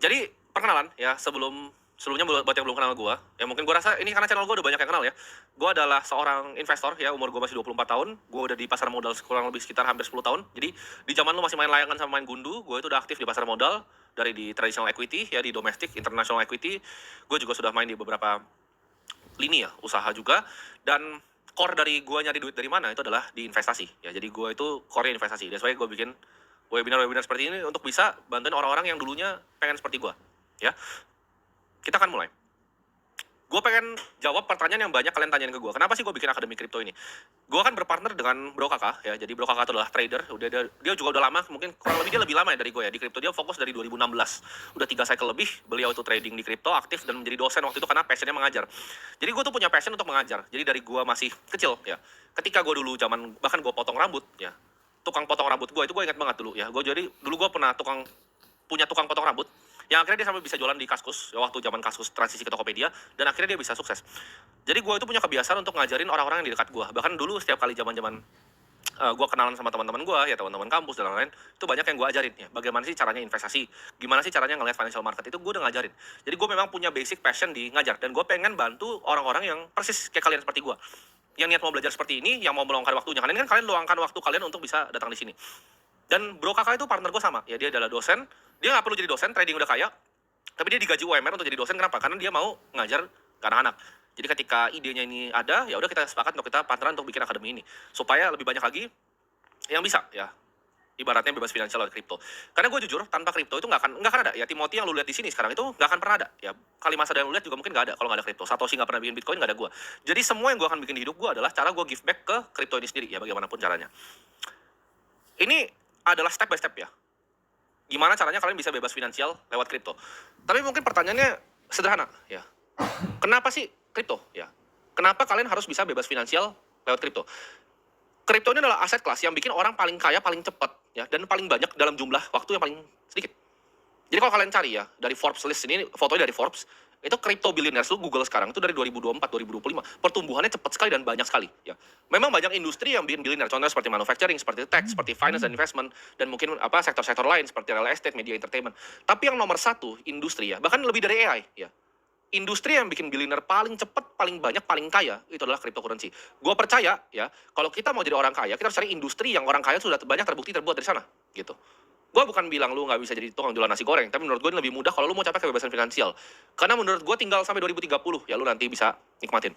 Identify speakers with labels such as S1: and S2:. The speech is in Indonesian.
S1: Jadi perkenalan ya, sebelumnya buat yang belum kenal gue, ya mungkin gue rasa ini karena channel gue udah banyak yang kenal ya. Gue adalah seorang investor ya, umur gue masih 24 tahun. Gue udah di pasar modal kurang lebih sekitar hampir 10 tahun. Jadi di zaman lu masih main layangan sama main gundu, gue itu udah aktif di pasar modal, dari di traditional equity ya, di domestic, international equity. Gue juga sudah main di beberapa lini ya, usaha juga. Dan core dari gue nyari duit dari mana itu adalah di investasi ya. Jadi gue itu core investasi. That's why gue bikin webinar-webinar seperti ini untuk bisa bantuin orang-orang yang dulunya pengen seperti gue ya. Kita akan mulai. Gue pengen jawab pertanyaan yang banyak kalian tanyain ke gue. Kenapa sih gue bikin Akademi Kripto ini? Gue kan berpartner dengan Bro Kakak ya. Jadi Bro Kakak itu adalah trader. Dia juga udah lama, mungkin kurang lebih dia lebih lama ya dari gue ya di kripto. Dia fokus dari 2016. Udah 3 cycle lebih. Beliau itu trading di kripto, aktif dan menjadi dosen waktu itu karena passionnya mengajar. Jadi gue tuh punya passion untuk mengajar. Jadi dari gue masih kecil ya. Ketika gue dulu zaman bahkan gue potong rambut ya. Tukang potong rambut gue itu gue ingat banget dulu ya. Dulu gue pernah punya tukang potong rambut yang akhirnya dia sampai bisa jualan di Kaskus ya, waktu zaman Kaskus transisi ke Tokopedia, dan akhirnya dia bisa sukses. Jadi gue itu punya kebiasaan untuk ngajarin orang-orang yang di dekat gue. Bahkan dulu setiap kali zaman-zaman gue kenalan sama teman-teman gue ya, teman-teman kampus dan lain-lain, itu banyak yang gue ajarin ya, bagaimana sih caranya investasi, gimana sih caranya ngelihat financial market, itu gue udah ngajarin. Jadi gue memang punya basic passion di ngajar, dan gue pengen bantu orang-orang yang persis kayak kalian seperti gue, yang niat mau belajar seperti ini, yang mau meluangkan waktunya. Kalian luangkan waktu kalian untuk bisa datang di sini. Dan Bro Kakak itu partner gue sama ya, dia adalah dosen. Dia nggak perlu jadi dosen, trading udah kaya, tapi dia digaji UMR untuk jadi dosen. Kenapa? Karena dia mau ngajar ke anak-anak. Jadi ketika idenya ini ada, ya udah kita sepakat untuk kita partneran untuk bikin akademi ini supaya lebih banyak lagi yang bisa ya, ibaratnya bebas finansial lewat kripto. Karena gue jujur, tanpa kripto itu nggak akan ada ya. Timothy yang lu lihat di sini sekarang itu nggak akan pernah ada ya. Kalimasa yang lu lihat juga mungkin nggak ada kalau nggak ada kripto. Satoshi nggak pernah bikin Bitcoin, nggak ada gue. Jadi semua yang gue akan bikin di hidup gue adalah cara gue give back ke kripto ini sendiri ya, bagaimanapun caranya. Ini adalah step by step ya. Gimana caranya kalian bisa bebas finansial lewat kripto? Tapi mungkin pertanyaannya sederhana ya. Kenapa sih kripto ya? Kenapa kalian harus bisa bebas finansial lewat kripto? Kripto ini adalah aset kelas yang bikin orang paling kaya paling cepat ya, dan paling banyak dalam jumlah waktu yang paling sedikit. Jadi kalau kalian cari ya dari Forbes list ini, fotonya dari Forbes, itu crypto billionaires, lu Google sekarang itu dari 2024 2025 pertumbuhannya cepat sekali dan banyak sekali ya. Memang banyak industri yang bikin billionaire, contohnya seperti manufacturing, seperti tech, seperti finance dan investment, dan mungkin sektor-sektor lain seperti real estate, media entertainment. Tapi yang nomor satu industri ya, bahkan lebih dari AI ya. Industri yang bikin billionaire paling cepat, paling banyak, paling kaya itu adalah cryptocurrency. Gue percaya ya, kalau kita mau jadi orang kaya, kita harus cari industri yang orang kaya sudah banyak terbukti terbuat dari sana gitu. Gue bukan bilang lu nggak bisa jadi tukang jualan nasi goreng, tapi menurut gue lebih mudah kalau lu mau capai kebebasan finansial. Karena menurut gue tinggal sampai 2030 ya lu nanti bisa nikmatin.